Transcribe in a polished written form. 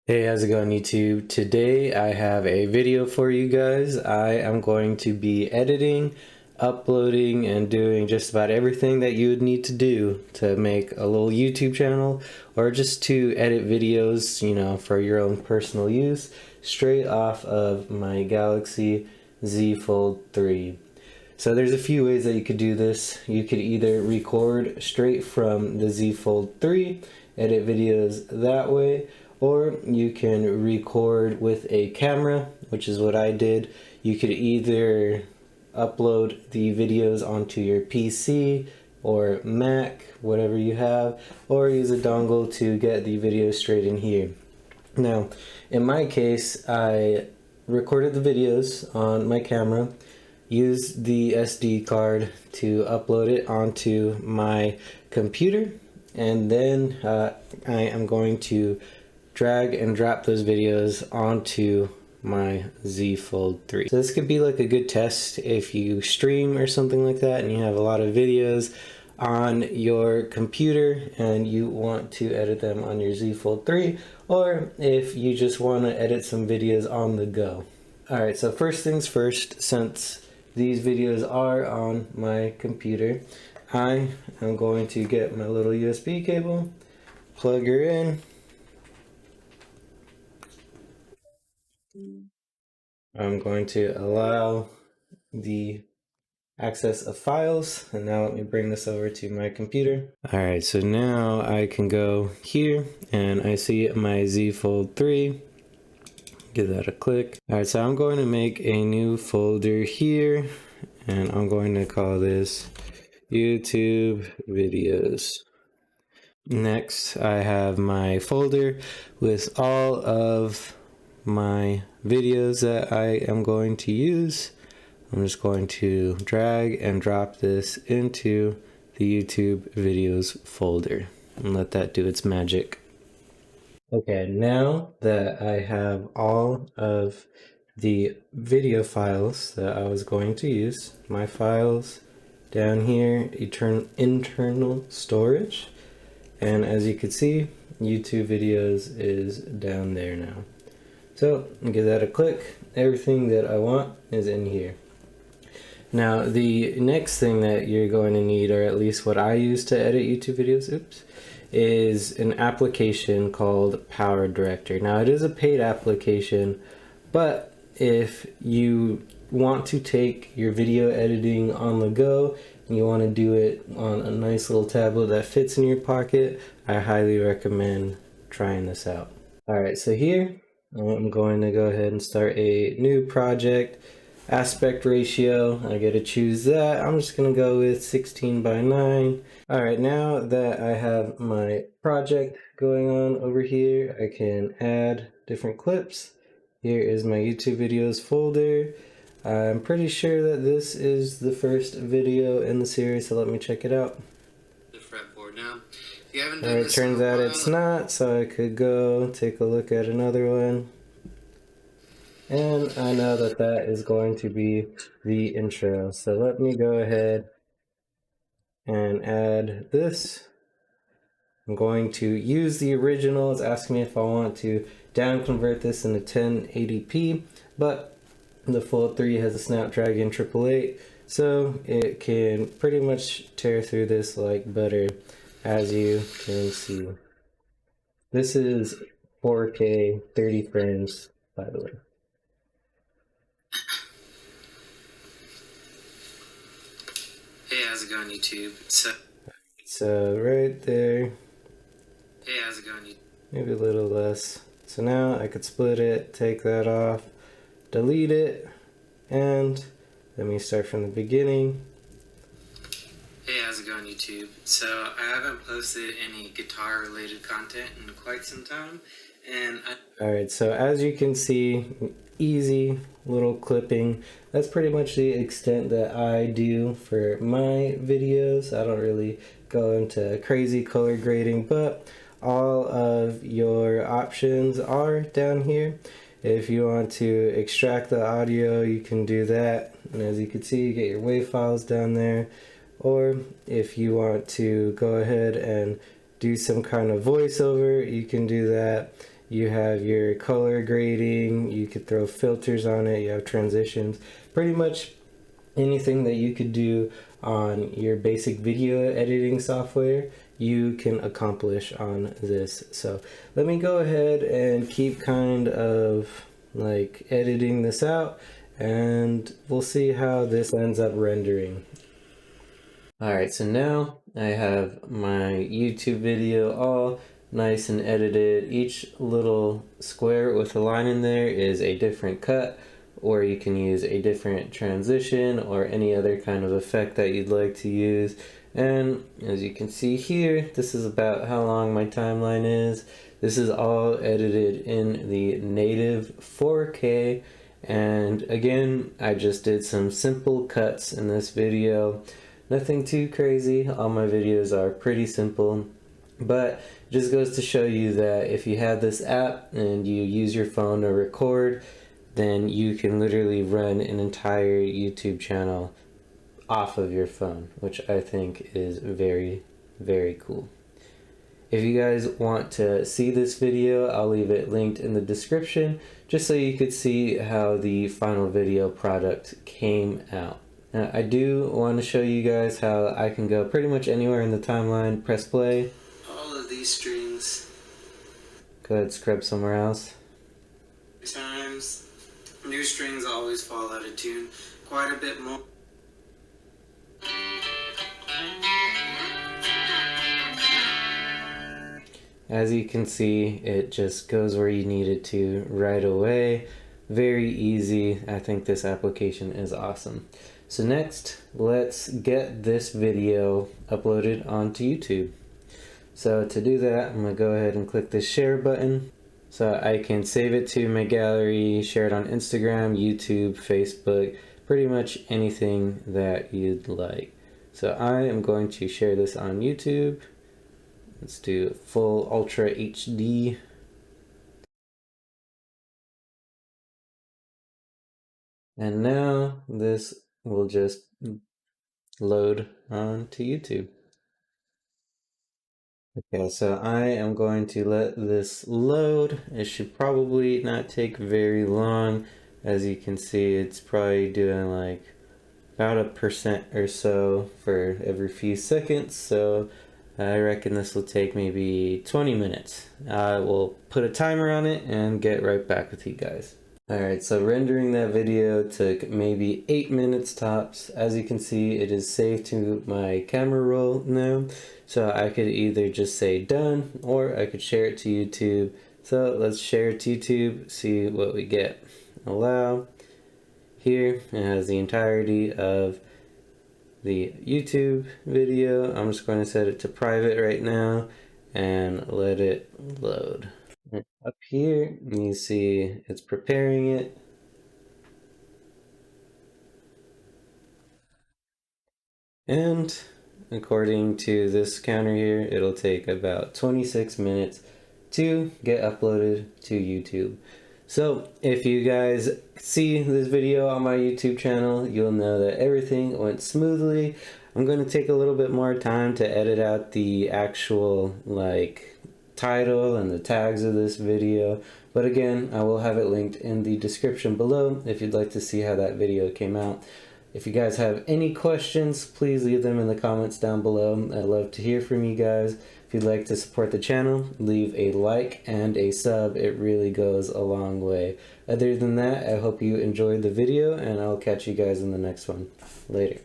Hey, how's it going, YouTube? Today I have a video for you guys. I am going to be editing, uploading, and doing just about everything that you would need to do to make a little YouTube channel or just to edit videos, for your own personal use, straight off of my Galaxy Z Fold 3. So there's a few ways that you could do this. You could either record straight from the Z Fold 3, edit videos that way, or you can record with a camera, which is what I did. You could either upload the videos onto your PC or Mac, whatever you have, or use a dongle to get the video straight in here. Now, in my case, I recorded the videos on my camera, used the SD card to upload it onto my computer, and then I am going to drag and drop those videos onto my Z Fold 3. So this could be like a good test if you stream or something like that and you have a lot of videos on your computer and you want to edit them on your Z Fold 3, or if you just want to edit some videos on the go. Alright, so first things first, since these videos are on my computer, I am going to get my little USB cable, plug her in. I'm going to allow the access of files, and now let me bring this over to my computer. Alright, so now I can go here and I see my Z Fold 3. Give that a click. Alright, so I'm going to make a new folder here and I'm going to call this YouTube videos. Next, I have my folder with all of my videos that I am going to use. I'm just going to drag and drop this into the YouTube videos folder and let that do its magic. Okay, now that I have all of the video files that I was going to use, my files down here, internal storage, and as you can see, YouTube videos is down there now. So give that a click. Everything that I want is in here. Now the next thing that you're going to need, or at least what I use to edit YouTube videos, is an application called Powerdirector. Now it is a paid application, but if you want to take your video editing on the go and you want to do it on a nice little tablet that fits in your pocket, I highly recommend trying this out. Alright, so here I'm going to go ahead and start a new project. Aspect ratio, I gotta choose that. I'm just gonna go with 16:9. Alright, now that I have my project going on over here, I can add different clips. Here is my YouTube videos folder. I'm pretty sure that this is the first video in the series, so let me check it out. The fretboard now. If you haven't done Alright, this turns out it's not, so I could go take a look at another one. And I know that that is going to be the intro. So let me go ahead and add this. I'm going to use the original. It's asking me if I want to down convert this into 1080p, but the Fold 3 has a Snapdragon 888, so it can pretty much tear through this like butter, as you can see. This is 4K 30 frames, by the way. Hey, how's it going, YouTube? So right there. Hey, how's it going, YouTube? Maybe a little less. So now I could split it, take that off, delete it, and let me start from the beginning. Hey, how's it going, YouTube? So I haven't posted any guitar related content in quite some time, and Alright, so as you can see, easy little clipping. That's pretty much the extent that I do for my videos. I don't really go into crazy color grading, but all of your options are down here. If you want to extract the audio, you can do that, and as you can see, you get your WAV files down there. Or if you want to go ahead and do some kind of voiceover, you can do that. You have your color grading, you could throw filters on it, you have transitions, pretty much anything that you could do on your basic video editing software you can accomplish on this. So let me go ahead and keep kind of like editing this out, and we'll see how this ends up rendering. Alright, so now I have my YouTube video all nice and edited. Each little square with a line in there is a different cut, or you can use a different transition or any other kind of effect that you'd like to use. And as you can see here, this is about how long my timeline is. This is all edited in the native 4K, and again, I just did some simple cuts in this video. Nothing too crazy, all my videos are pretty simple, but it just goes to show you that if you have this app and you use your phone to record, then you can literally run an entire YouTube channel off of your phone, which I think is very, very cool. If you guys want to see this video, I'll leave it linked in the description, just so you could see how the final video product came out. Now, I do want to show you guys how I can go pretty much anywhere in the timeline, press play. All of these strings. Go ahead, scrub somewhere else. Times. New strings always fall out of tune quite a bit more. As you can see, it just goes where you need it to right away. Very easy. I think this application is awesome. So next, let's get this video uploaded onto YouTube. So to do that, I'm going to go ahead and click the share button, so I can save it to my gallery, share it on Instagram, YouTube, Facebook, pretty much anything that you'd like. So I am going to share this on YouTube. Let's do full Ultra HD. And now this will just load onto YouTube. Okay, so I am going to let this load. It should probably not take very long. As you can see, it's probably doing like about 1% or so for every few seconds. So I reckon this will take maybe 20 minutes. I will put a timer on it and get right back with you guys. Alright, so rendering that video took maybe 8 minutes tops. As you can see, it is saved to my camera roll now. So I could either just say done, or I could share it to YouTube. So let's share it to YouTube, see what we get. Allow. Here it has the entirety of the YouTube video. I'm just going to set it to private right now and let it load. Up here you see it's preparing it. And according to this counter here, it'll take about 26 minutes to get uploaded to YouTube. So if you guys see this video on my YouTube channel, you'll know that everything went smoothly. I'm going to take a little bit more time to edit out the actual title and the tags of this video, but again, I will have it linked in the description below if you'd like to see how that video came out. If you guys have any questions, please leave them in the comments down below. I'd love to hear from you guys. If you'd like to support the channel, leave a like and a sub. It really goes a long way. Other than that, I hope you enjoyed the video, and I'll catch you guys in the next one. Later.